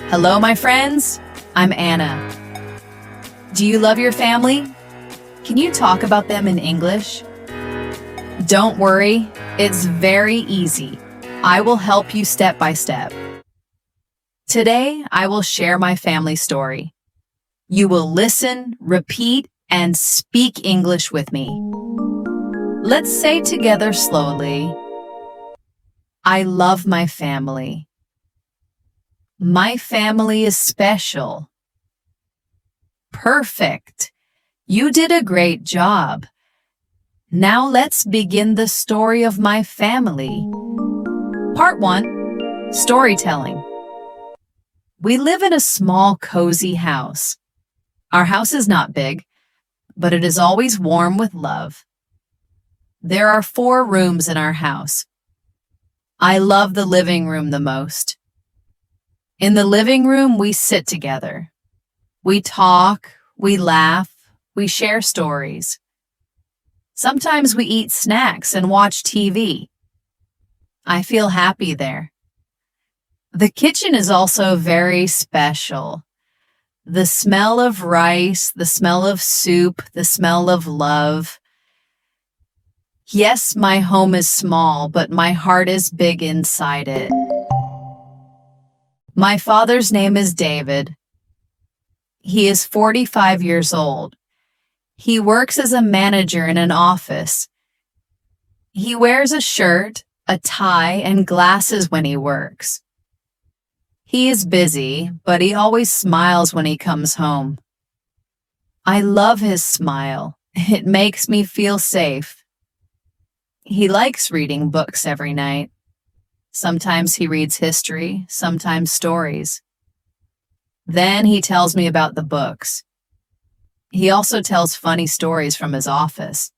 Hello, my friends. I'm Anna. Do you love your family? Can you talk about them in English? Don't worry, it's very easy. I will help you step by step. Today, I will share my family story. You will listen, repeat, and speak English with me. Let's say together slowly, I love my family. My family is special. Perfect. You did a great job. Now let's begin the story of my family. Part 1. Storytelling. We live in a small, cozy house. Our house is not big, but it is always warm with love. There are 4 rooms in our house. I love the living room the most. In the living room, we sit together. We talk, we laugh, we share stories. Sometimes we eat snacks and watch TV. I feel happy there. The kitchen is also very special. The smell of rice, the smell of soup, the smell of love. Yes, my home is small, but my heart is big inside it. My father's name is David. He is 45 years old. He works as a manager in an office. He wears a shirt, a tie, and glasses when he works. He is busy, but he always smiles when he comes home. I love his smile. It makes me feel safe. He likes reading books every night. Sometimes he reads history, sometimes stories. Then he tells me about the books. He also tells funny stories from his office.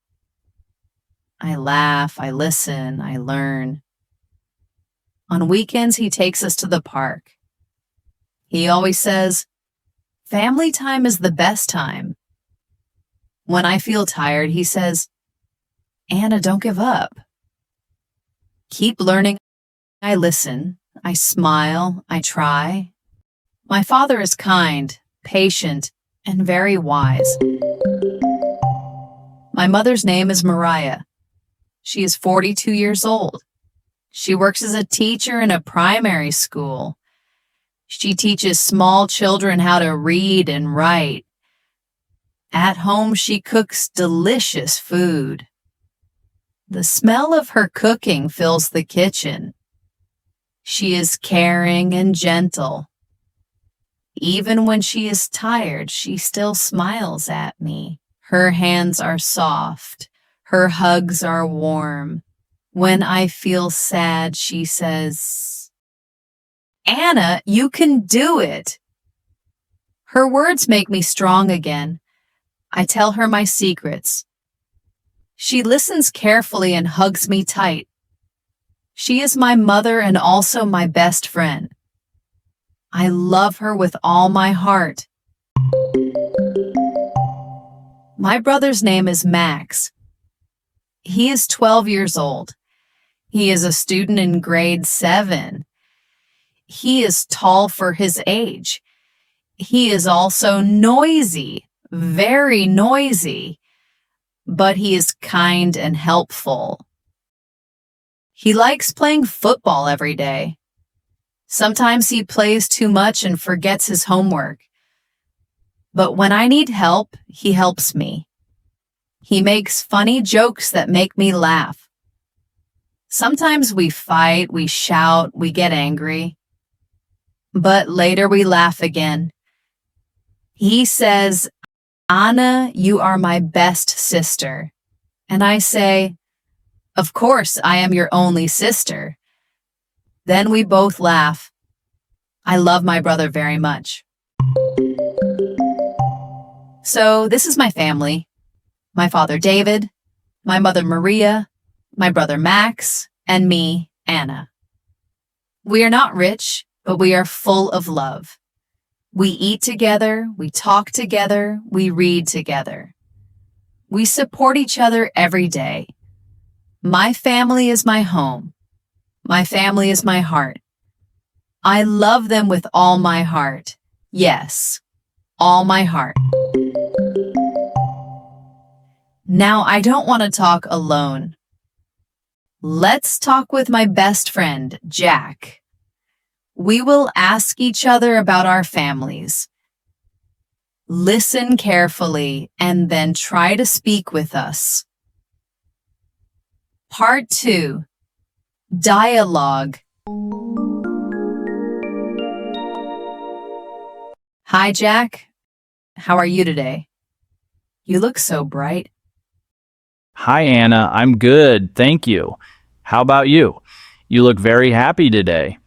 I laugh, I listen, I learn. On weekends, he takes us to the park. He always says, "Family time is the best time." When I feel tired, he says, "Anna, don't give up. Keep learning." I listen, I smile, I try. My father is kind, patient, and very wise. My mother's name is Mariah. She is 42 years old. She works as a teacher in a primary school. She teaches small children how to read and write. At home, she cooks delicious food. The smell of her cooking fills the kitchen. She is caring and gentle. Even when she is tired, she still smiles at me. Her hands are soft. Her hugs are warm. When I feel sad, she says, "Anna, you can do it." Her words make me strong again. I tell her my secrets. She listens carefully and hugs me tight. She is my mother and also my best friend. I love her with all my heart. My brother's name is Max. He is 12 years old. He is a student in grade 7. He is tall for his age. He is also noisy, very noisy, but he is kind and helpful. He likes playing football every day. Sometimes he plays too much and forgets his homework. But when I need help, he helps me. He makes funny jokes that make me laugh. Sometimes we fight, we shout, we get angry. But later we laugh again. He says, "Anna, you are my best sister." And I say, "Of course, I am your only sister." Then we both laugh. I love my brother very much. So this is my family. My father, David, my mother, Maria, my brother, Max, and me, Anna. We are not rich, but we are full of love. We eat together, we talk together, we read together. We support each other every day. My family is my home. My family is my heart. I love them with all my heart. Yes, all my heart. Now I don't want to talk alone. Let's talk with my best friend, Jack. We will ask each other about our families. Listen carefully and then try to speak with us. Part 2. Dialogue. Hi, Jack. How are you today? You look so bright. Hi, Anna. I'm good, thank you. How about you? You look very happy today.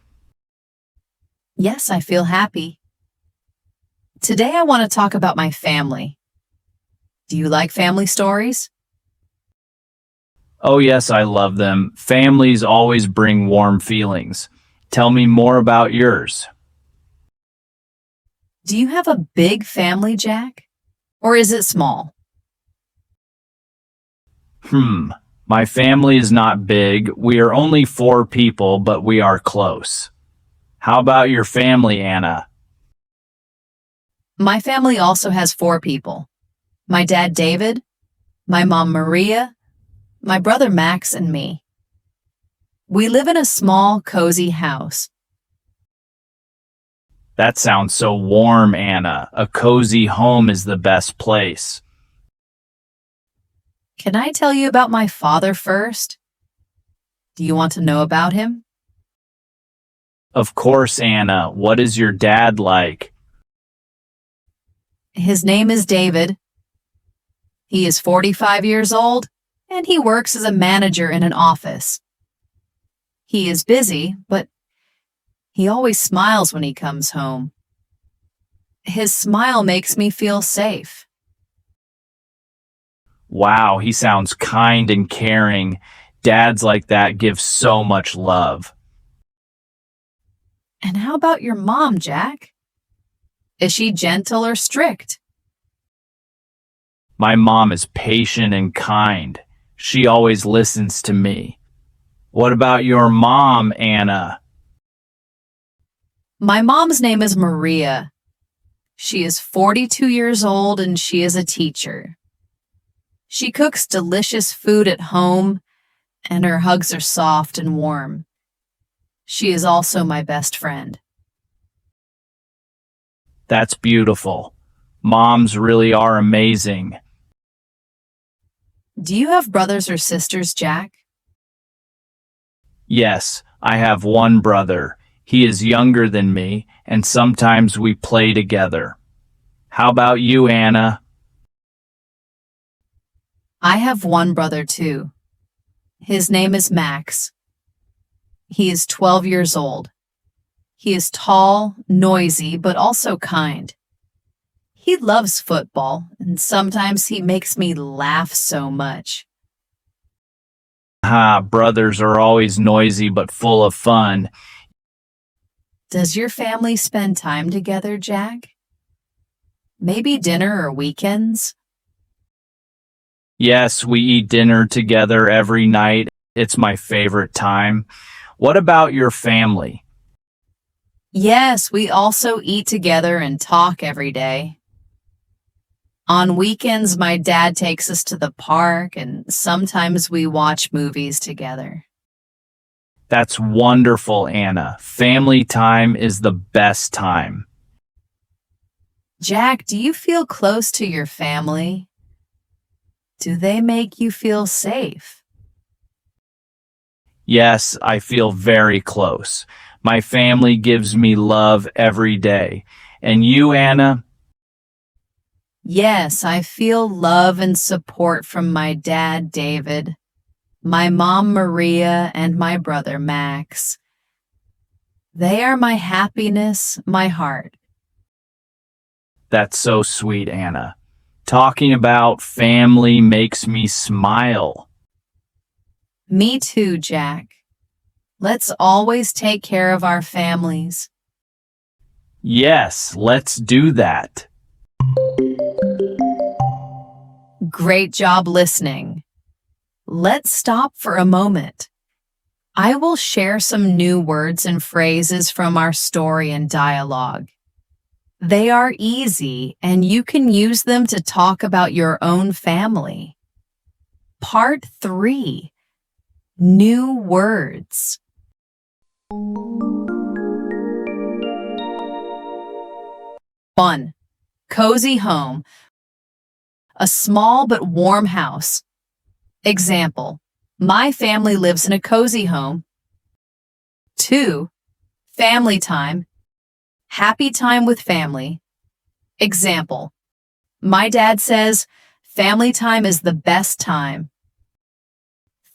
Yes, I feel happy. Today I want to talk about my family. Do you like family stories? Oh, yes, I love them. Families always bring warm feelings. Tell me more about yours. Do you have a big family, Jack? Or is it small? My family is not big. We are only 4 people, but we are close. How about your family, Anna? My family also has 4 people. My dad, David, my mom, Maria, my brother, Max, and me. We live in a small, cozy house. That sounds so warm, Anna. A cozy home is the best place. Can I tell you about my father first? Do you want to know about him? Of course, Anna. What is your dad like? His name is David. He is 45 years old, and he works as a manager in an office. He is busy, but he always smiles when he comes home. His smile makes me feel safe. Wow, he sounds kind and caring. Dads like that give so much love. And how about your mom, Jack? Is she gentle or strict? My mom is patient and kind. She always listens to me. What about your mom, Anna? My mom's name is Maria. She is 42 years old and she is a teacher. She cooks delicious food at home, and her hugs are soft and warm. She is also my best friend. That's beautiful. Moms really are amazing. Do you have brothers or sisters, Jack? Yes, I have one brother. He is younger than me, and sometimes we play together. How about you, Anna? I have one brother too. His name is Max. He is 12 years old. He is tall, noisy, but also kind. He loves football, and sometimes he makes me laugh so much. Brothers are always noisy but full of fun. Does your family spend time together, Jack? Maybe dinner or weekends? Yes, we eat dinner together every night. It's my favorite time. What about your family? Yes, we also eat together and talk every day. On weekends, my dad takes us to the park, and sometimes we watch movies together. That's wonderful, Anna. Family time is the best time. Jack, do you feel close to your family? Do they make you feel safe? Yes, I feel very close. My family gives me love every day. And you, Anna? Yes, I feel love and support from my dad, David, my mom, Maria, and my brother, Max. They are my happiness, my heart. That's so sweet, Anna. Talking about family makes me smile. Me too, Jack. Let's always take care of our families. Yes, let's do that. Great job listening. Let's stop for a moment. I will share some new words and phrases from our story and dialogue. They are easy, and you can use them to talk about your own family. Part 3. New words. One, cozy home. A small but warm house. Example, my family lives in a cozy home. 2, family time. Happy time with family. Example, my dad says family time is the best time.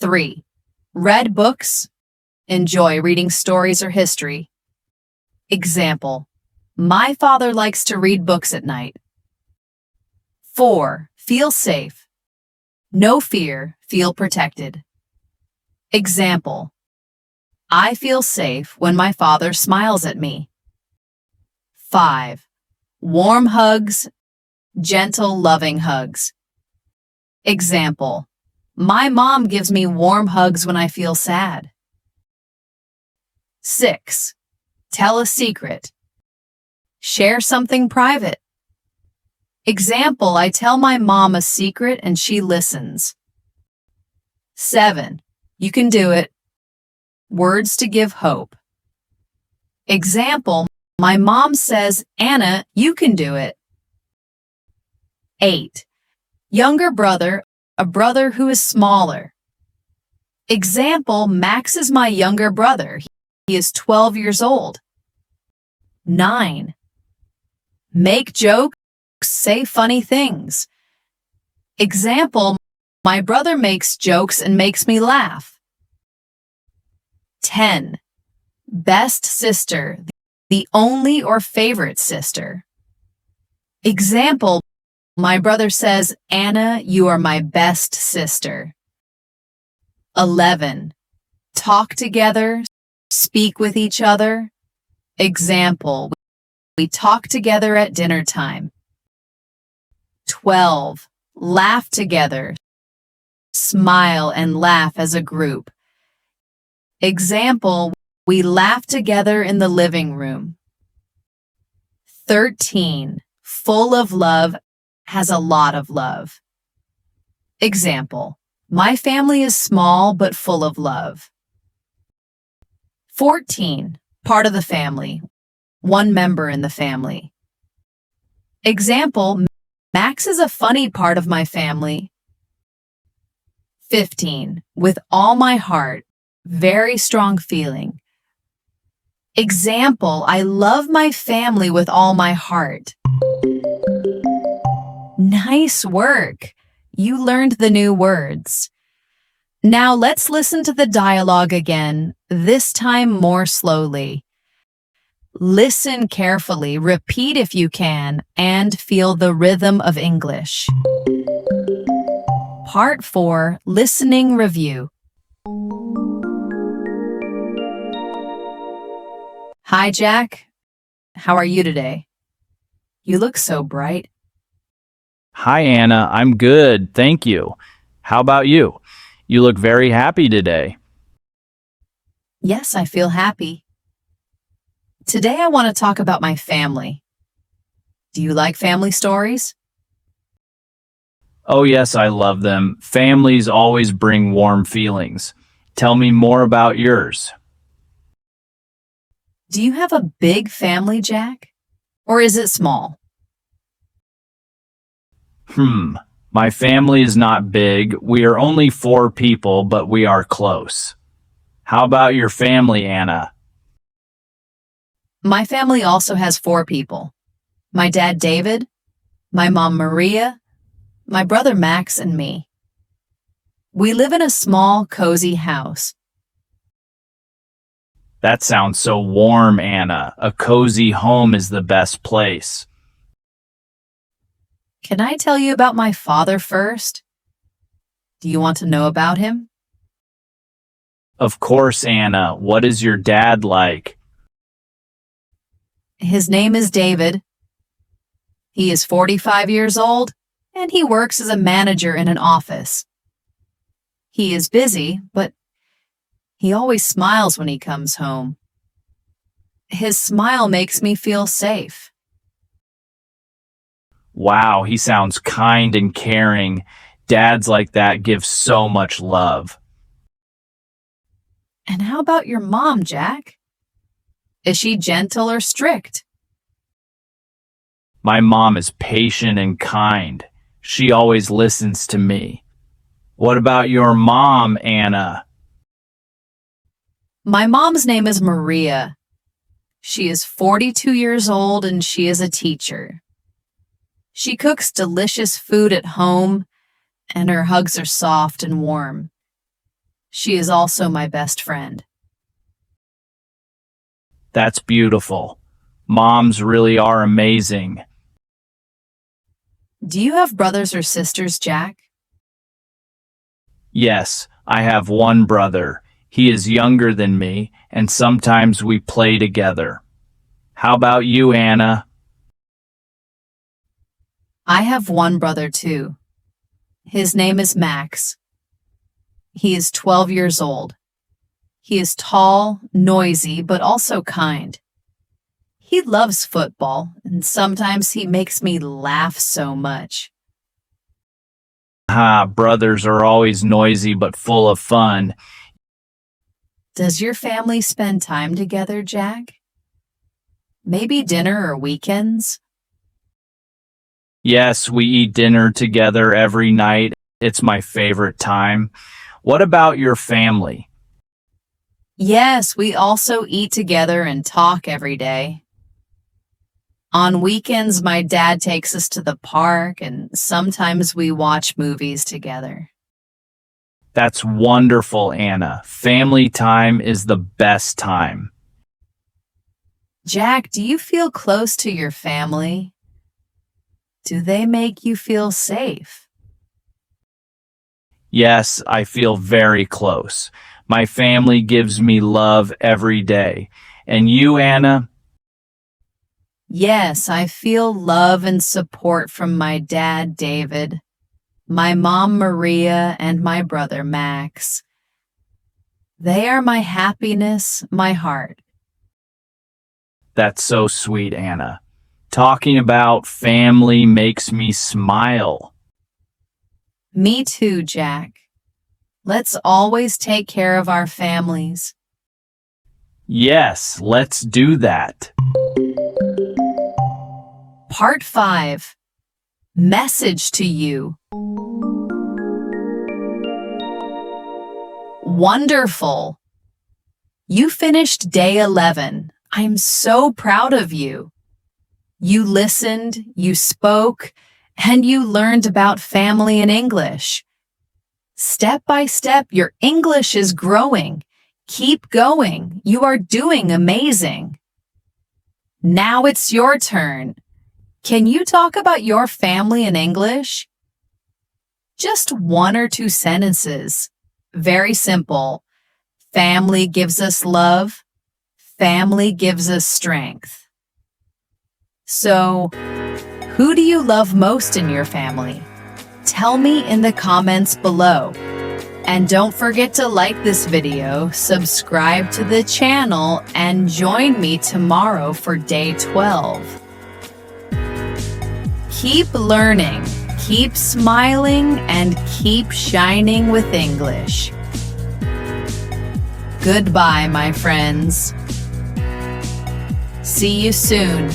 3, read books. Enjoy reading stories or history. Example, my father likes to read books at night. 4, feel safe. No fear, feel protected. Example, I feel safe when my father smiles at me. 5, warm hugs, gentle, loving hugs. Example, my mom gives me warm hugs when I feel sad. 6, tell a secret. Share something private. Example, I tell my mom a secret and she listens. 7, you can do it. Words to give hope. Example, my mom says, Anna, you can do it. 8, younger brother, a brother who is smaller. Example, Max is my younger brother. He is 12 years old. 9, make jokes, say funny things. Example, my brother makes jokes and makes me laugh. 10, best sister, the only or favorite sister. Example, my brother says, Anna, you are my best sister. 11, talk together, speak with each other. Example, we talk together at dinner time. 12, laugh together, smile and laugh as a group. Example, we laugh together in the living room. 13, full of love, has a lot of love. Example, my family is small but full of love. 14, part of the family, one member in the family. Example, Max is a funny part of my family. 15, with all my heart, very strong feeling. Example, I love my family with all my heart. Nice work! You learned the new words. Now let's listen to the dialogue again, this time more slowly. Listen carefully, repeat if you can, and feel the rhythm of English. Part 4, Listening Review. Hi, Jack. How are you today? You look so bright. Hi, Anna. I'm good. Thank you. How about you? You look very happy today. Yes, I feel happy. Today I want to talk about my family. Do you like family stories? Oh, yes, I love them. Families always bring warm feelings. Tell me more about yours. Do you have a big family, Jack? Or is it small? My family is not big. We are only 4 people, but we are close. How about your family, Anna? My family also has 4 people. My dad, David, my mom, Maria, my brother, Max, and me. We live in a small, cozy house. That sounds so warm, Anna. A cozy home is the best place. Can I tell you about my father first? Do you want to know about him? Of course, Anna. What is your dad like? His name is David. He is 45 years old, and he works as a manager in an office. He is busy, but He always smiles when he comes home. His smile makes me feel safe. Wow, he sounds kind and caring. Dads like that give so much love. And how about your mom, Jack? Is she gentle or strict? My mom is patient and kind. She always listens to me. What about your mom, Anna? My mom's name is Maria. She is 42 years old and she is a teacher. She cooks delicious food at home, and her hugs are soft and warm. She is also my best friend. That's beautiful. Moms really are amazing. Do you have brothers or sisters, Jack? Yes, I have one brother. He is younger than me, and sometimes we play together. How about you, Anna? I have one brother too. His name is Max. He is 12 years old. He is tall, noisy, but also kind. He loves football, and sometimes he makes me laugh so much. Brothers are always noisy but full of fun. Does your family spend time together, Jack? Maybe dinner or weekends? Yes, we eat dinner together every night. It's my favorite time. What about your family? Yes, we also eat together and talk every day. On weekends, my dad takes us to the park, and sometimes we watch movies together. That's wonderful, Anna. Family time is the best time. Jack, do you feel close to your family? Do they make you feel safe? Yes, I feel very close. My family gives me love every day. And you, Anna? Yes, I feel love and support from my dad, David, my mom, Maria, and my brother, Max. They are my happiness, my heart. That's so sweet, Anna. Talking about family makes me smile. Me too, Jack. Let's always take care of our families. Yes, let's do that. Part 5. Message to you. Wonderful. You finished day 11. I'm so proud of you. You listened, you spoke, and you learned about family in English. Step by step, your English is growing. Keep going. You are doing amazing. Now it's your turn. Can you talk about your family in English? Just 1 or 2 sentences. Very simple. Family gives us love. Family gives us strength. So, who do you love most in your family? Tell me in the comments below. And don't forget to like this video, subscribe to the channel, and join me tomorrow for day 12. Keep learning, keep smiling, and keep shining with English. Goodbye, my friends. See you soon.